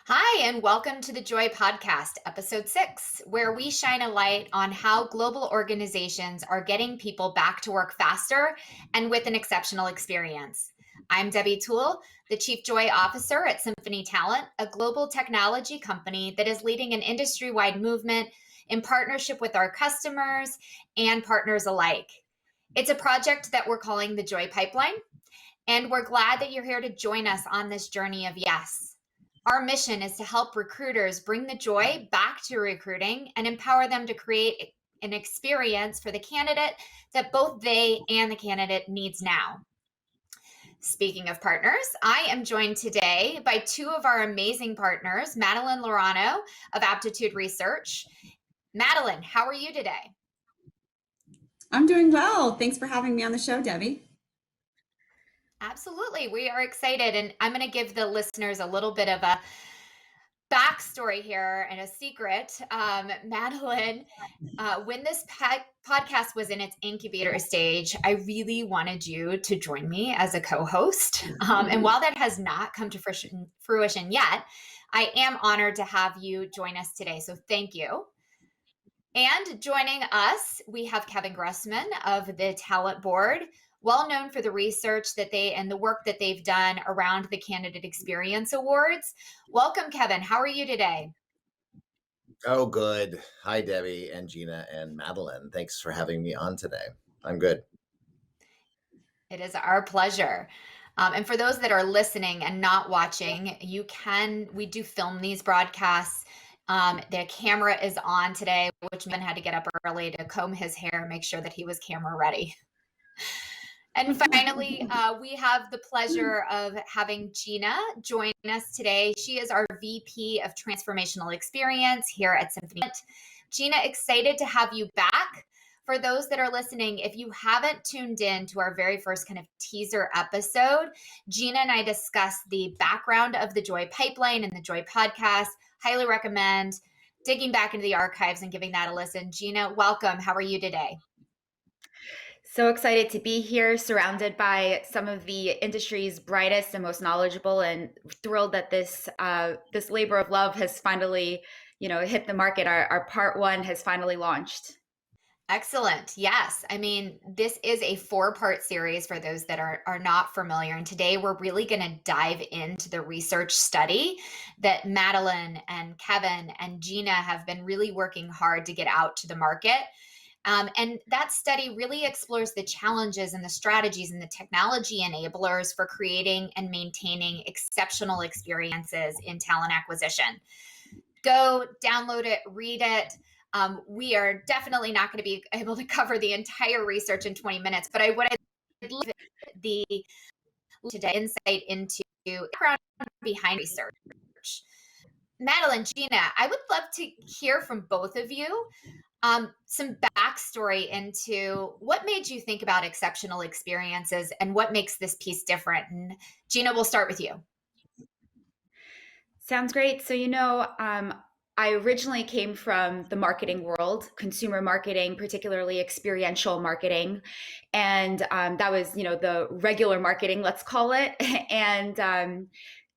Hi, and welcome to the Joy Podcast, episode 6, where we shine a light on how global organizations are getting people back to work faster and with an exceptional experience. I'm Debbie Tuel, the Chief Joy Officer at Symphony Talent, a global technology company that is leading an industry-wide movement in partnership with our customers and partners alike. It's a project that we're calling the Joy Pipeline, and we're glad that you're here to join us on this journey of yes. Our mission is to help recruiters bring the joy back to recruiting and empower them to create an experience for the candidate that both they and the candidate needs now. Speaking of partners, I am joined today by two of our amazing partners, Madeline Laurano of Aptitude Research. Madeline, how are you today? I'm doing well. Thanks for having me on the show, Debbie. Absolutely. We are excited. And I'm going to give the listeners a little bit of a backstory here and a secret. Madeline, when this podcast was in its incubator stage, I really wanted you to join me as a co-host. And while that has not come to fruition yet, I am honored to have you join us today. So thank you. And joining us, we have Kevin Grossman of the Talent Board, well known for the research that and the work that they've done around the Candidate Experience Awards. Welcome, Kevin. How are you today? Oh, good. Hi, Debbie and Gina and Madeline. Thanks for having me on today. I'm good. It is our pleasure. And for those that are listening and not watching, we do film these broadcasts. The camera is on today, which man had to get up early to comb his hair, make sure that he was camera ready. And finally, we have the pleasure of having Gina join us today. She is our VP of Transformational Experience here at Symphony. Gina, excited to have you back. For those that are listening, if you haven't tuned in to our very first kind of teaser episode, Gina and I discussed the background of the Joy Pipeline and the Joy Podcast. Highly recommend digging back into the archives and giving that a listen. Gina, welcome. How are you today? So excited to be here, surrounded by some of the industry's brightest and most knowledgeable, and thrilled that this labor of love has finally, hit the market. Our part 1 has finally launched. Excellent. Yes. I mean, this is a 4-part series for those that are not familiar. And today we're really going to dive into the research study that Madeline and Kevin and Gina have been really working hard to get out to the market. And that study really explores the challenges and the strategies and the technology enablers for creating and maintaining exceptional experiences in talent acquisition. Go download it, read it. We are definitely not going to be able to cover the entire research in 20 minutes, but I would love the today insight into background behind research. Madeline, Gina, I would love to hear from both of you. Some backstory into what made you think about exceptional experiences and what makes this piece different. And Gina, we'll start with you. Sounds great. So, I originally came from the marketing world, consumer marketing, particularly experiential marketing. And that was, the regular marketing, let's call it. And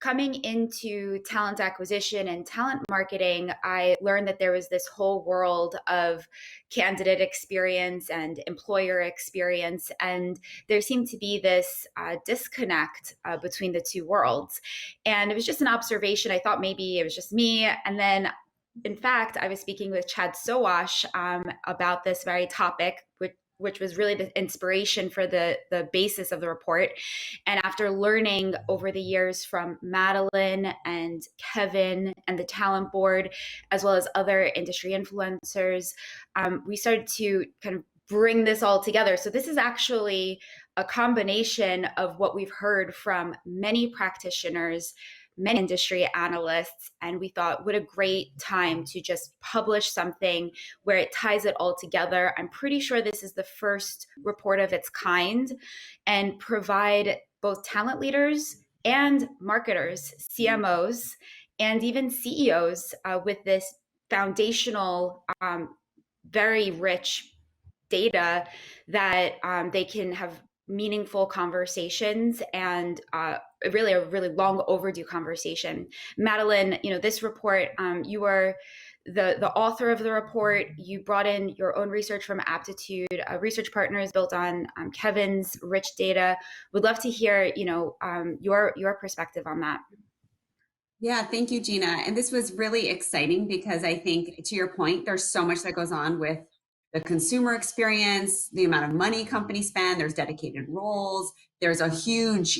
coming into talent acquisition and talent marketing, I learned that there was this whole world of candidate experience and employer experience. And there seemed to be this disconnect between the two worlds. And it was just an observation. I thought maybe it was just me. And then, in fact, I was speaking with Chad Sowash about this very topic, which was really the inspiration for the basis of the report. And after learning over the years from Madeline and Kevin and the Talent Board, as well as other industry influencers, we started to kind of bring this all together. So this is actually a combination of what we've heard from many practitioners, many industry analysts, and we thought, what a great time to just publish something where it ties it all together. I'm pretty sure this is the first report of its kind, and provide both talent leaders and marketers, CMOs, and even CEOs with this foundational, very rich data that they can have meaningful conversations and really a really long overdue conversation. Madeline, this report, you are the author of the report. You brought in your own research from Aptitude Research Partners built on Kevin's rich data. Would love to hear, your perspective on that. Yeah, thank you, Gina. And this was really exciting because I think, to your point, there's so much that goes on with the consumer experience, the amount of money companies spend, there's dedicated roles, there's a huge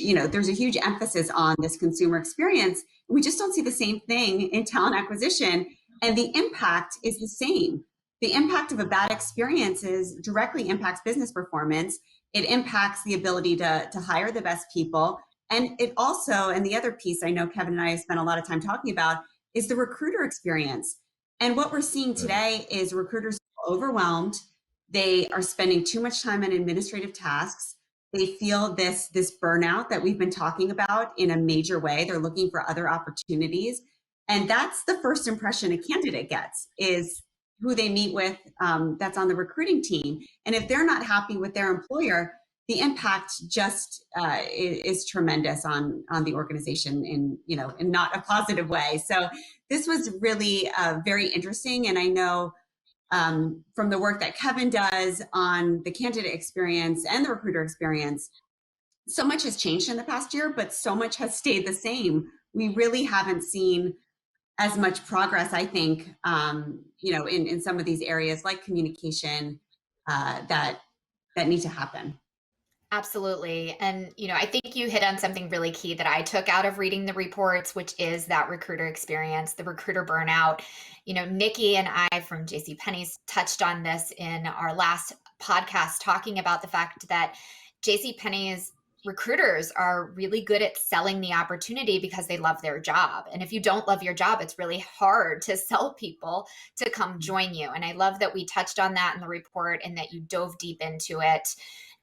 emphasis on this consumer experience. We just don't see the same thing in talent acquisition, and the impact is the same. The impact of a bad experience directly impacts business performance. It impacts the ability to hire the best people. And it also, and the other piece I know Kevin and I have spent a lot of time talking about, is the recruiter experience. And what we're seeing today is recruiters are overwhelmed. They are spending too much time on administrative tasks. They feel this burnout that we've been talking about in a major way. They're looking for other opportunities. And that's the first impression a candidate gets, is who they meet with that's on the recruiting team. And if they're not happy with their employer, the impact just is tremendous on the organization in not a positive way. So this was really very interesting. And I know from the work that Kevin does on the candidate experience and the recruiter experience, so much has changed in the past year, but so much has stayed the same. We really haven't seen as much progress, I think, in some of these areas like communication that need to happen. Absolutely. And, I think you hit on something really key that I took out of reading the reports, which is that recruiter experience, the recruiter burnout. Nikki and I from JCPenney's touched on this in our last podcast, talking about the fact that JCPenney's recruiters are really good at selling the opportunity because they love their job. And if you don't love your job, it's really hard to sell people to come join you. And I love that we touched on that in the report and that you dove deep into it.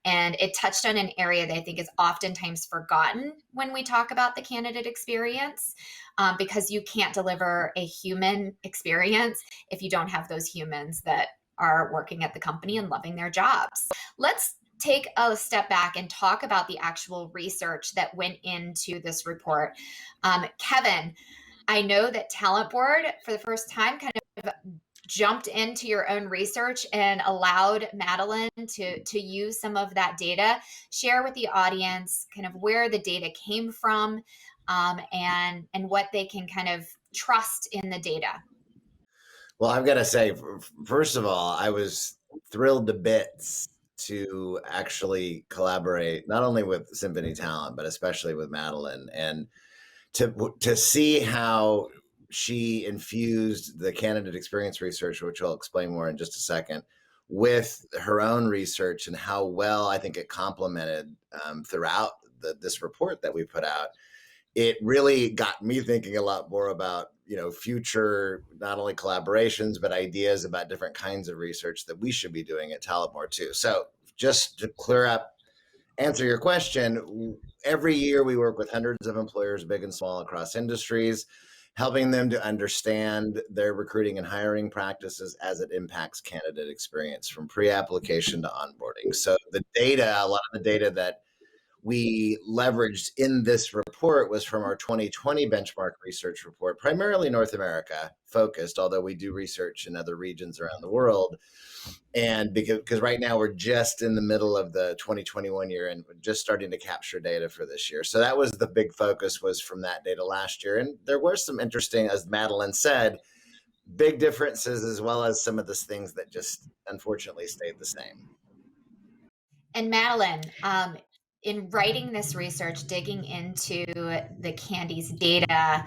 And it touched on an area that I think is oftentimes forgotten when we talk about the candidate experience, because you can't deliver a human experience if you don't have those humans that are working at the company and loving their jobs. Let's take a step back and talk about the actual research that went into this report. Kevin, I know that Talent Board, for the first time, kind of jumped into your own research and allowed Madeline to use some of that data. Share with the audience kind of where the data came from, and what they can kind of trust in the data. Well, I've got to say, first of all, I was thrilled to bits to actually collaborate not only with Symphony Talent, but especially with Madeline, and to see how she infused the candidate experience research, which I'll explain more in just a second, with her own research, and how well I think it complemented throughout this report that we put out. It really got me thinking a lot more about future, not only collaborations, but ideas about different kinds of research that we should be doing at Talent Board too. So just to answer your question, every year we work with hundreds of employers, big and small, across industries, helping them to understand their recruiting and hiring practices as it impacts candidate experience from pre-application to onboarding. So the data, a lot of the data that we leveraged in this report was from our 2020 benchmark research report, primarily North America focused, although we do research in other regions around the world. And because right now we're just in the middle of the 2021 year and we're just starting to capture data for this year. So that was the big focus, was from that data last year. And there were some interesting, as Madeline said, big differences, as well as some of the things that just unfortunately stayed the same. And Madeline, in writing this research, digging into the Candy's data,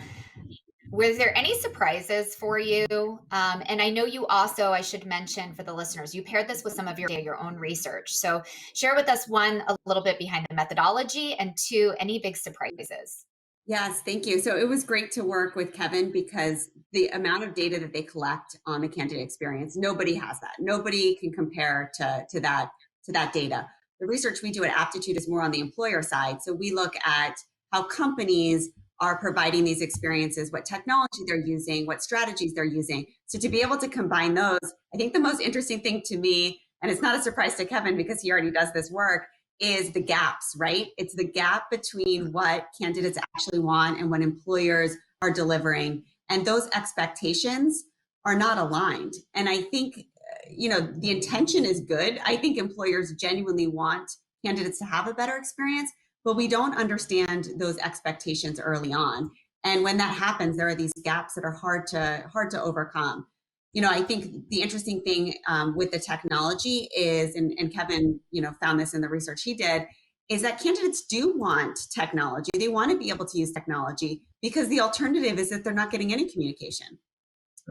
were there any surprises for you? And I know you also, I should mention for the listeners, you paired this with some of your own research. So share with us, one, a little bit behind the methodology, and two, any big surprises. Yes, thank you. So it was great to work with Kevin, because the amount of data that they collect on the candidate experience, nobody has that. Nobody can compare to that data. The research we do at Aptitude is more on the employer side. So we look at how companies are providing these experiences, what technology they're using, what strategies they're using. So to be able to combine those, I think the most interesting thing to me, and it's not a surprise to Kevin because he already does this work, is the gaps, right? It's the gap between what candidates actually want and what employers are delivering. And those expectations are not aligned. And I think, the intention is good. I think employers genuinely want candidates to have a better experience, but we don't understand those expectations early on. And when that happens, there are these gaps that are hard to overcome. I think the interesting thing with the technology is, and Kevin, found this in the research he did, is that candidates do want technology. They want to be able to use technology because the alternative is that they're not getting any communication.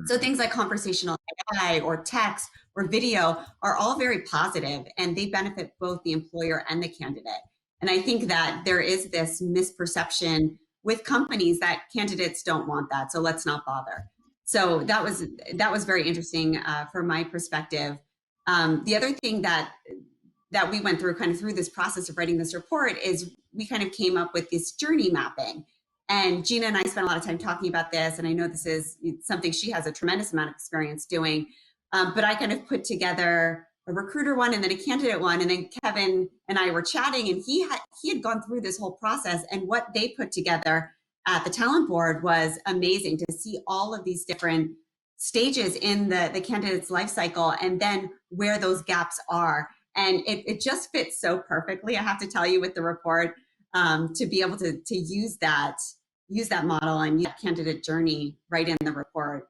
So things like conversational AI or text or video are all very positive, and they benefit both the employer and the candidate. And I think that there is this misperception with companies that candidates don't want that, so let's not bother. So that was very interesting from my perspective. The other thing that we went through kind of through this process of writing this report is we kind of came up with this journey mapping. And Gina and I spent a lot of time talking about this, and I know this is something she has a tremendous amount of experience doing. But I kind of put together a recruiter one and then a candidate one, and then Kevin and I were chatting, and he had gone through this whole process, and what they put together at the talent board was amazing to see all of these different stages in the candidate's life cycle and then where those gaps are. And it just fits so perfectly, I have to tell you, with the report, to be able to use that model and use that candidate journey right in the report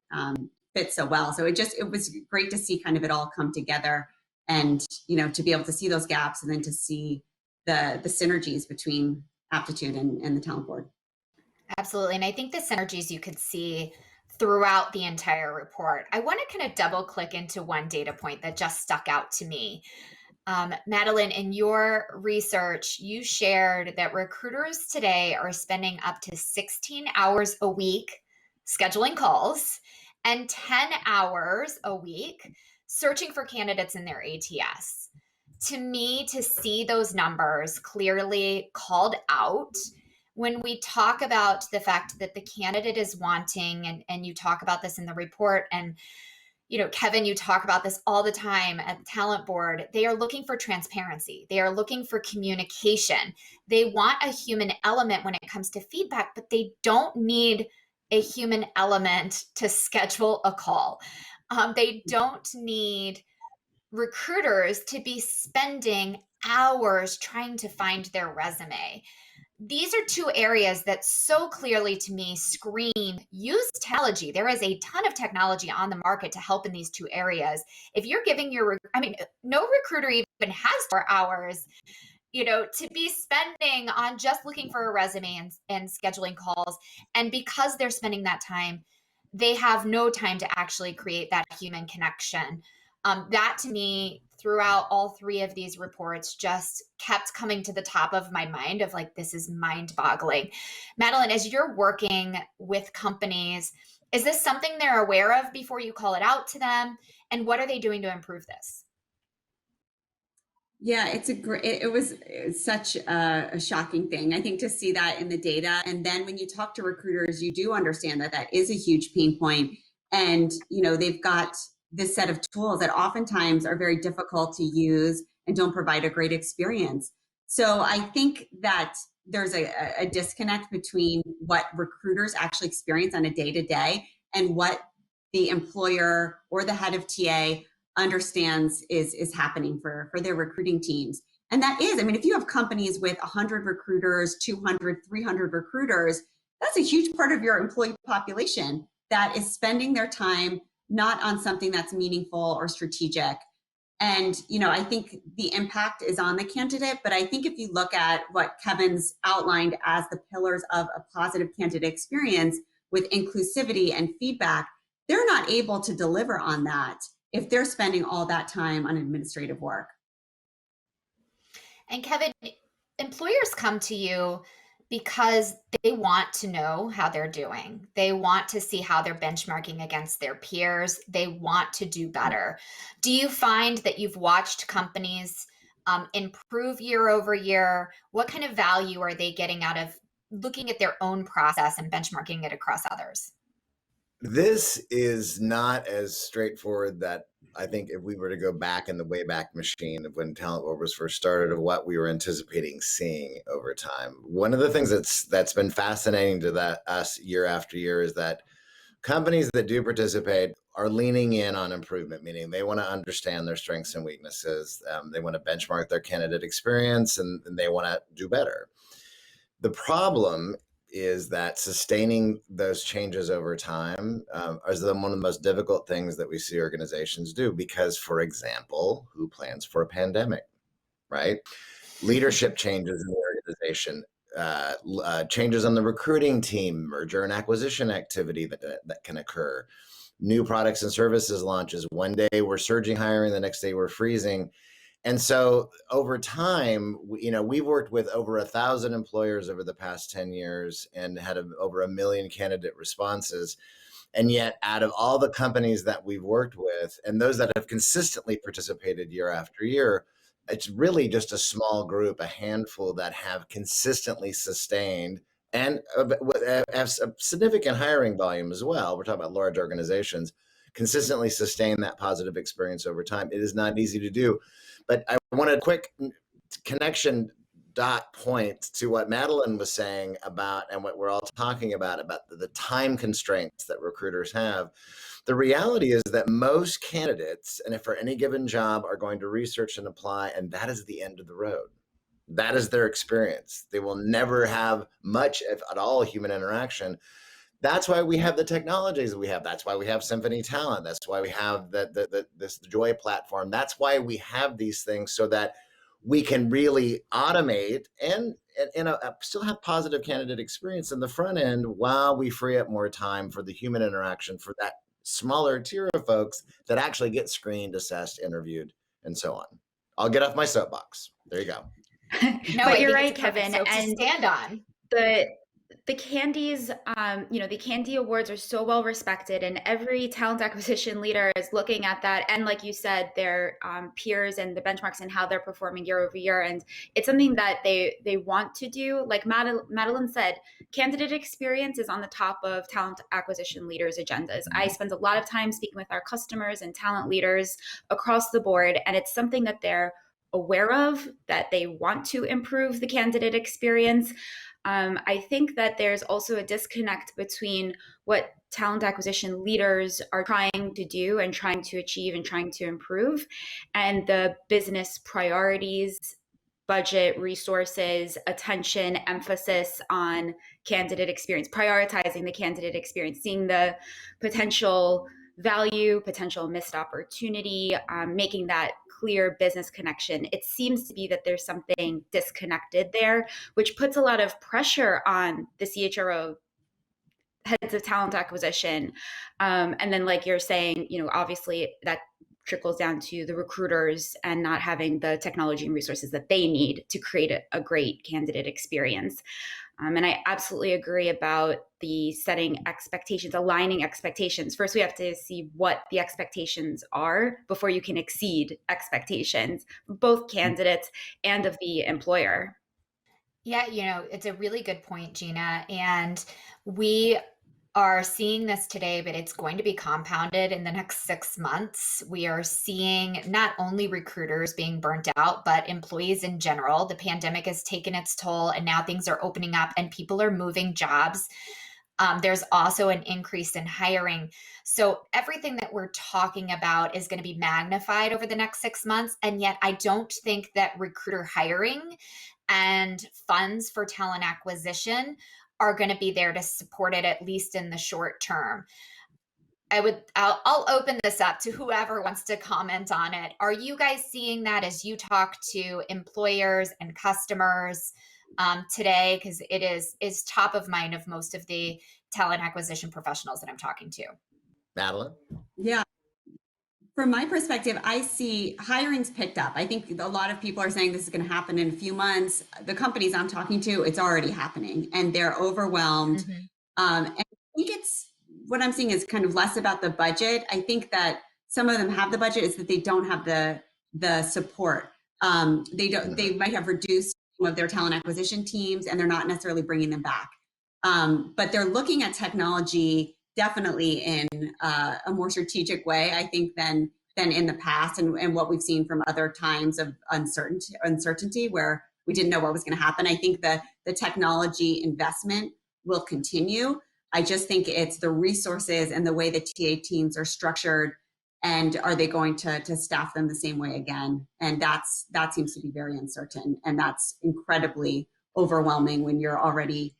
fits so well. So it was great to see kind of it all come together, and to be able to see those gaps and then to see the synergies between Aptitude and the talent board. Absolutely. And I think the synergies you could see throughout the entire report. I want to kind of double click into one data point that just stuck out to me. Madeline, in your research, you shared that recruiters today are spending up to 16 hours a week scheduling calls and 10 hours a week searching for candidates in their ATS. To me, to see those numbers clearly called out when we talk about the fact that the candidate is wanting, and you talk about this in the report, and Kevin, you talk about this all the time at the talent board. They are looking for transparency. They are looking for communication. They want a human element when it comes to feedback, but they don't need a human element to schedule a call. They don't need recruiters to be spending hours trying to find their resume. These are two areas that so clearly to me scream, use technology. There is a ton of technology on the market to help in these two areas. If you're giving no recruiter even has 4 hours, to be spending on just looking for a resume and scheduling calls. And because they're spending that time, they have no time to actually create that human connection. That to me, throughout all three of these reports, just kept coming to the top of my mind of like, this is mind-boggling. Madeline, as you're working with companies, is this something they're aware of before you call it out to them? And what are they doing to improve this? Yeah, it was such a shocking thing, I think, to see that in the data. And then when you talk to recruiters, you do understand that is a huge pain point. And, they've got this set of tools that oftentimes are very difficult to use and don't provide a great experience. So I think that there's a disconnect between what recruiters actually experience on a day-to-day and what the employer or the head of TA understands is happening for their recruiting teams. And that is, if you have companies with 100 recruiters, 200, 300 recruiters, that's a huge part of your employee population that is spending their time not on something that's meaningful or strategic. And, I think the impact is on the candidate, but I think if you look at what Kevin's outlined as the pillars of a positive candidate experience with inclusivity and feedback, they're not able to deliver on that if they're spending all that time on administrative work. And Kevin, employers come to you because they want to know how they're doing. They want to see how they're benchmarking against their peers. They want to do better. Do you find that you've watched companies improve year over year? What kind of value are they getting out of looking at their own process and benchmarking it across others? This is not as straightforward that I think if we were to go back in the Wayback Machine of when Talent War was first started, of what we were anticipating seeing over time. One of the things that's been fascinating to us year after year is that companies that do participate are leaning in on improvement, meaning they want to understand their strengths and weaknesses. They want to benchmark their candidate experience, and they want to do better. The problem is that sustaining those changes over time is one of the most difficult things that we see organizations do, because, for example, who plans for a pandemic, right? Leadership changes in the organization, changes on the recruiting team, merger and acquisition activity that can occur, new products and services launches. One day we're surging hiring, the next day we're freezing. And so over time, we've worked with over 1,000 employers over the past 10 years and had over 1 million candidate responses. And yet, out of all the companies that we've worked with and those that have consistently participated year after year, it's really just a small group, a handful that have consistently sustained and have a significant hiring volume as well. We're talking about large organizations, consistently sustain that positive experience over time. It is not easy to do. But I want a quick connection dot point to what Madeline was saying about, and what we're all talking about the time constraints that recruiters have. The reality is that most candidates, and if for any given job, are going to research and apply, and that is the end of the road. That is their experience. They will never have much, if at all, human interaction. That's why we have the technologies that we have. That's why we have Symphony Talent. That's why we have this Joy platform. That's why we have these things, so that we can really automate and still have positive candidate experience in the front end, while we free up more time for the human interaction for that smaller tier of folks that actually get screened, assessed, interviewed, and so on. I'll get off my soapbox. There you go. No, but you're right, Kevin. And stand on. The Candies, the Candy Awards are so well respected, and every talent acquisition leader is looking at that. And like you said, their peers and the benchmarks and how they're performing year over year. And it's something that they want to do. Like Madeline said, candidate experience is on the top of talent acquisition leaders' agendas. I spend a lot of time speaking with our customers and talent leaders across the board, and it's something that they're aware of, that they want to improve the candidate experience. I think that there's also a disconnect between what talent acquisition leaders are trying to do and trying to achieve and trying to improve, and the business priorities, budget, resources, attention, emphasis on candidate experience, prioritizing the candidate experience, seeing the potential value, potential missed opportunity, making that clear business connection. It seems to be that there's something disconnected there, which puts a lot of pressure on the CHRO heads of talent acquisition. And then, like you're saying, obviously that trickles down to the recruiters and not having the technology and resources that they need to create a great candidate experience. And I absolutely agree about the setting expectations, aligning expectations. First, we have to see what the expectations are before you can exceed expectations, both candidates and of the employer. Yeah, it's a really good point, Gina. And we are seeing this today, but it's going to be compounded in the next 6 months. We are seeing not only recruiters being burnt out, but employees in general. The pandemic has taken its toll, and now things are opening up and people are moving jobs. There's also an increase in hiring. So everything that we're talking about is going to be magnified over the next 6 months. And yet I don't think that recruiter hiring and funds for talent acquisition are going to be there to support it, at least in the short term. I'll open this up to whoever wants to comment on it. Are you guys seeing that as you talk to employers and customers today? Because it is top of mind of most of the talent acquisition professionals that I'm talking to. Madeline? Yeah. From my perspective, I see hiring's picked up. I think a lot of people are saying this is going to happen in a few months. The companies I'm talking to, it's already happening, and they're overwhelmed. And I think what I'm seeing is kind of less about the budget. I think that some of them have the budget, is that they don't have the support. They might have reduced some of their talent acquisition teams, and they're not necessarily bringing them back. But they're looking at technology definitely in a more strategic way, I think, than than in the past, and what we've seen from other times of uncertainty where we didn't know what was going to happen. I think the technology investment will continue. I just think it's the resources and the way the TA teams are structured, and are they going to staff them the same way again? And that seems to be very uncertain, and that's incredibly overwhelming when you're already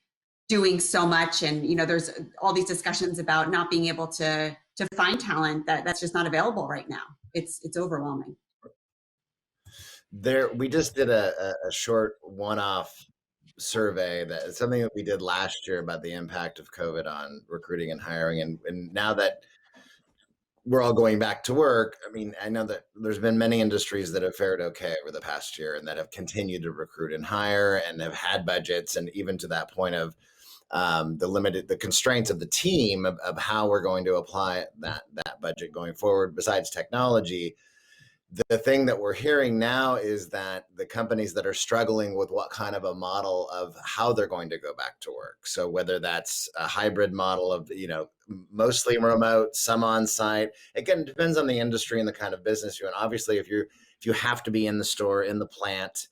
doing so much. And there's all these discussions about not being able to find talent that's just not available right now. It's overwhelming. We just did a short one-off survey, that something that we did last year about the impact of COVID on recruiting and hiring. And now that we're all going back to work, I mean, I know that there's been many industries that have fared okay over the past year and that have continued to recruit and hire and have had budgets, and even to that point of the constraints of the team of how we're going to apply that budget going forward. Besides technology, the thing that we're hearing now is that the companies that are struggling with what kind of a model of how they're going to go back to work. So whether that's a hybrid model of, mostly remote, some on site, again, it depends on the industry and the kind of business you're in. Obviously, if you have to be in the store, in the plant,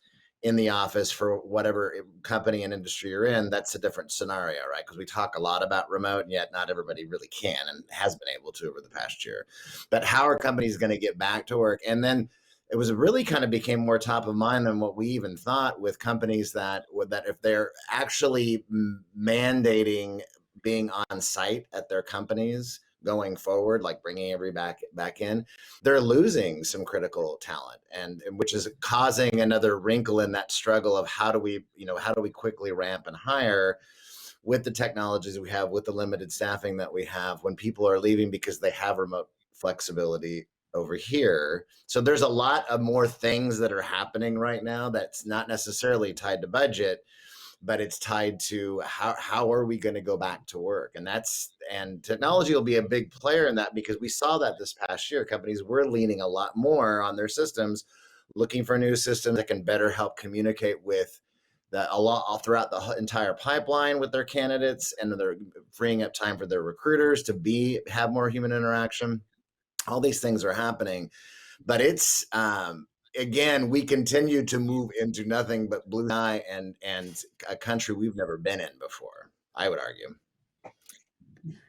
in the office for whatever company and industry you're in, that's a different scenario, right? Because we talk a lot about remote, and yet not everybody really can and has been able to over the past year. But how are companies going to get back to work? And then it was really kind of became more top of mind than what we even thought, with companies that if they're actually mandating being on site at their companies going forward, like bringing everybody back in, they're losing some critical talent, and which is causing another wrinkle in that struggle of how do we quickly ramp and hire with the technologies we have, with the limited staffing that we have, when people are leaving because they have remote flexibility over here. So there's a lot of more things that are happening right now that's not necessarily tied to budget, but it's tied to how are we going to go back to work? And technology will be a big player in that, because we saw that this past year. Companies were leaning a lot more on their systems, looking for new systems that can better help communicate with a lot all throughout the entire pipeline with their candidates, and they're freeing up time for their recruiters to have more human interaction. All these things are happening, but it's again, we continue to move into nothing but blue sky and a country we've never been in before, I would argue.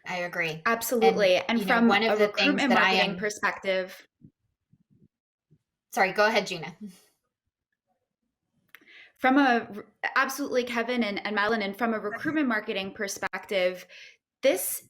I agree. Absolutely. And from one of a the things recruitment that marketing perspective. Sorry, go ahead, Gina. Absolutely, Kevin and Madeline, and from a recruitment marketing perspective, this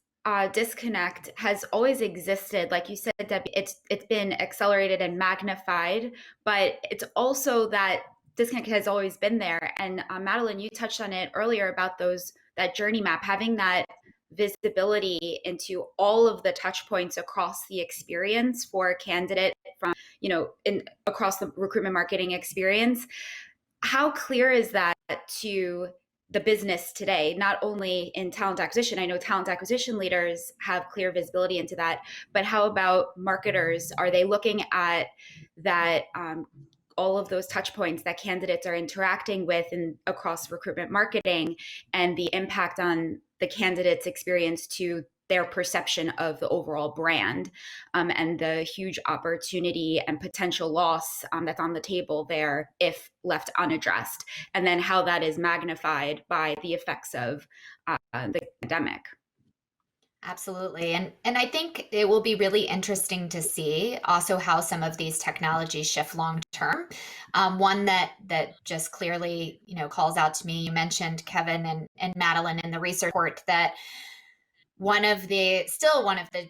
disconnect has always existed. Like you said, Debbie, it's been accelerated and magnified, but it's also that disconnect has always been there. And Madeline, you touched on it earlier about that journey map, having that visibility into all of the touch points across the experience for a candidate from, across the recruitment marketing experience. How clear is that to the business today, not only in talent acquisition? I know talent acquisition leaders have clear visibility into that, but how about marketers? Are they looking at that, all of those touch points that candidates are interacting with across recruitment marketing, and the impact on the candidate's experience to their perception of the overall brand, and the huge opportunity and potential loss that's on the table there if left unaddressed, and then how that is magnified by the effects of the pandemic. Absolutely. And I think it will be really interesting to see also how some of these technologies shift long term. One that just clearly, calls out to me, you mentioned, Kevin and Madeline, in the research report, that one of the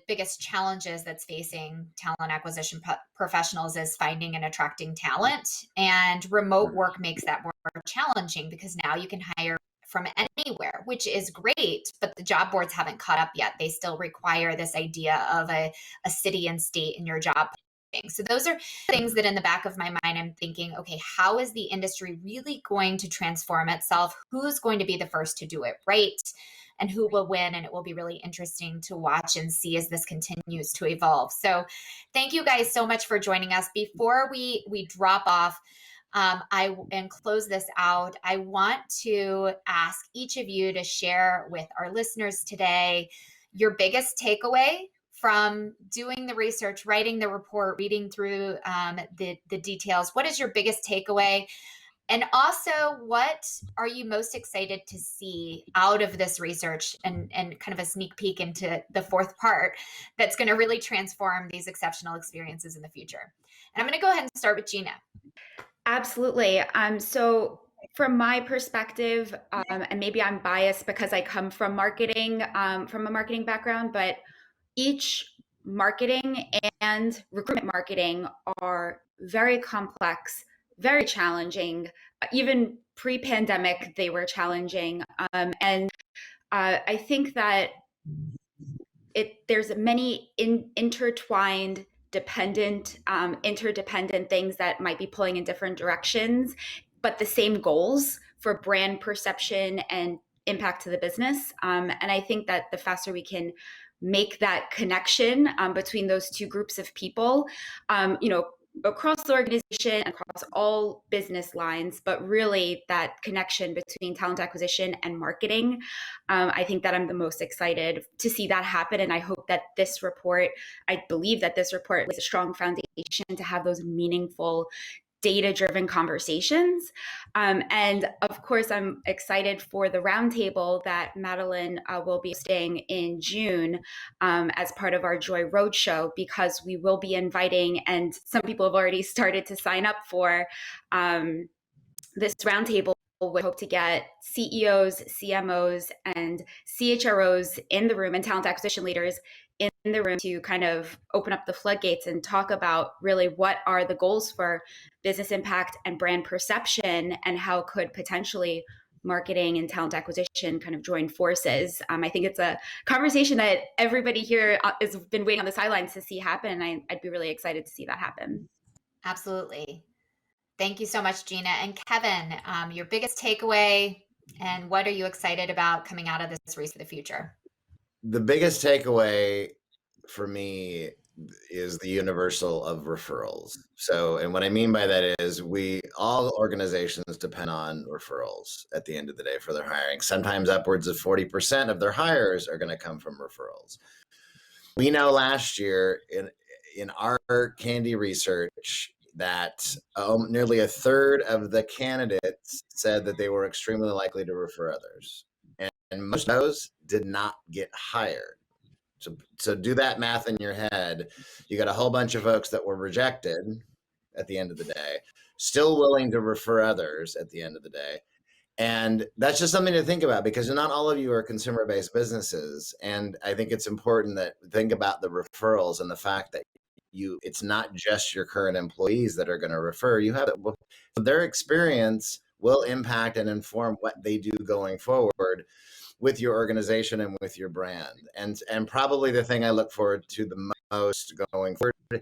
biggest challenges that's facing talent acquisition professionals is finding and attracting talent. And remote work makes that more challenging, because now you can hire from anywhere, which is great, but the job boards haven't caught up yet. They still require this idea of a city and state in your job posting. So those are things that in the back of my mind, I'm thinking, okay, how is the industry really going to transform itself? Who's going to be the first to do it right? And who will win? And it will be really interesting to watch and see as this continues to evolve. So thank you guys so much for joining us. Before we drop off, and close this out, I want to ask each of you to share with our listeners today your biggest takeaway from doing the research, writing the report, reading through the details, what is your biggest takeaway? And also, what are you most excited to see out of this research, and kind of a sneak peek into the fourth part that's going to really transform these exceptional experiences in the future? And I'm going to go ahead and start with Gina. Absolutely. So from my perspective, and maybe I'm biased because I come from marketing, from a marketing background, but each marketing and recruitment marketing are very complex, very challenging. Even pre-pandemic, they were challenging. And I think that there's many intertwined, interdependent things that might be pulling in different directions, but the same goals for brand perception and impact to the business. And I think that the faster we can make that connection between those two groups of people, across the organization, across all business lines, but really that connection between talent acquisition and marketing. I think that I'm the most excited to see that happen. And I hope that I believe that this report is a strong foundation to have those meaningful data-driven conversations. And of course, I'm excited for the roundtable that Madeline will be hosting in June as part of our Joy Roadshow, because we will be inviting, and some people have already started to sign up for this roundtable. We hope to get CEOs, CMOs, and CHROs in the room, and talent acquisition leaders in the room, to kind of open up the floodgates and talk about really what are the goals for business impact and brand perception, and how could potentially marketing and talent acquisition kind of join forces. I think it's a conversation that everybody here has been waiting on the sidelines to see happen, and I'd be really excited to see that happen. Absolutely. Thank you so much, Gina. And Kevin, your biggest takeaway, and what are you excited about coming out of this race for the future? The biggest takeaway for me is the universal of referrals. So, and what I mean by that is all organizations depend on referrals at the end of the day for their hiring. Sometimes upwards of 40% of their hires are going to come from referrals. We know last year in our Candy research that nearly a third of the candidates said that they were extremely likely to refer others. And most of those did not get hired. So do that math in your head. You got a whole bunch of folks that were rejected at the end of the day, still willing to refer others at the end of the day. And that's just something to think about, because not all of you are consumer-based businesses. And I think it's important that think about the referrals and the fact that it's not just your current employees that are going to refer. You have their experience will impact and inform what they do going forward with your organization and with your brand. And probably the thing I look forward to the most going forward is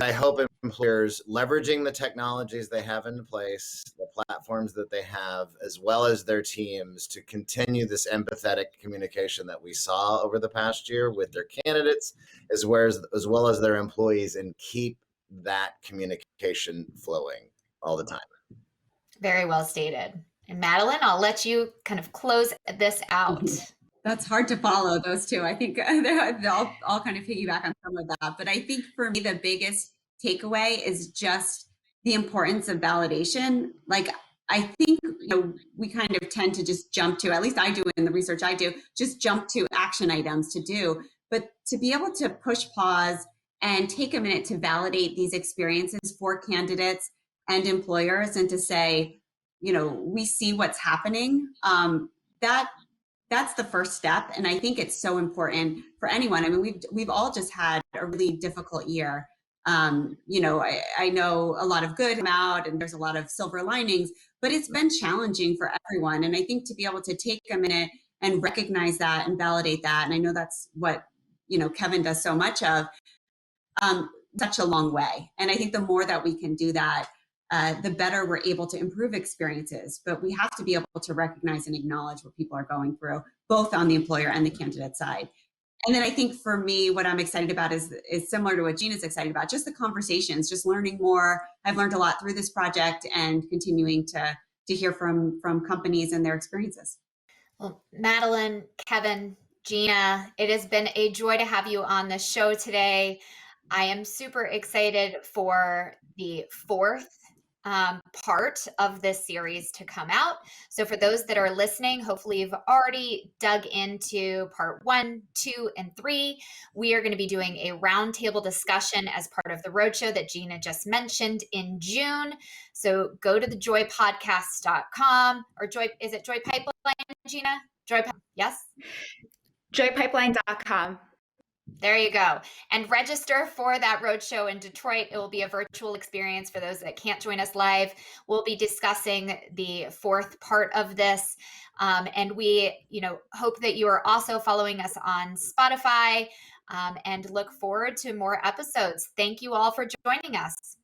I hope employers leveraging the technologies they have in place, the platforms that they have, as well as their teams, to continue this empathetic communication that we saw over the past year with their candidates, as well as their employees, and keep that communication flowing all the time. Very well stated. And Madeline, I'll let you kind of close this out. That's hard to follow, those two. I think I'll kind of piggyback on some of that. But I think for me, the biggest takeaway is just the importance of validation. Like, I think, we kind of tend to just jump to, at least I do in the research I do, just jump to action items to do. But to be able to push pause and take a minute to validate these experiences for candidates and employers, and to say, we see what's happening, that's the first step. And I think it's so important for anyone. I mean, we've all just had a really difficult year. I know a lot of good come out, and there's a lot of silver linings, but it's been challenging for everyone. And I think to be able to take a minute and recognize that and validate that, and I know that's what, Kevin does so much of, such a long way. And I think the more that we can do that, the better we're able to improve experiences. But we have to be able to recognize and acknowledge what people are going through, both on the employer and the candidate side. And then I think for me, what I'm excited about is similar to what Gina's excited about, just the conversations, just learning more. I've learned a lot through this project, and continuing to hear from companies and their experiences. Well, Madeline, Kevin, Gina, it has been a joy to have you on the show today. I am super excited for the fourth part of this series to come out. So for those that are listening, hopefully you've already dug into part 1, 2, and 3. We are going to be doing a roundtable discussion as part of the roadshow that Gina just mentioned in June. So go to thejoypodcast.com or is it Joy Pipeline, Gina? Yes? Joypipeline.com. There you go. And register for that roadshow in Detroit. It will be a virtual experience for those that can't join us live. We'll be discussing the fourth part of this. And we, hope that you are also following us on Spotify and look forward to more episodes. Thank you all for joining us.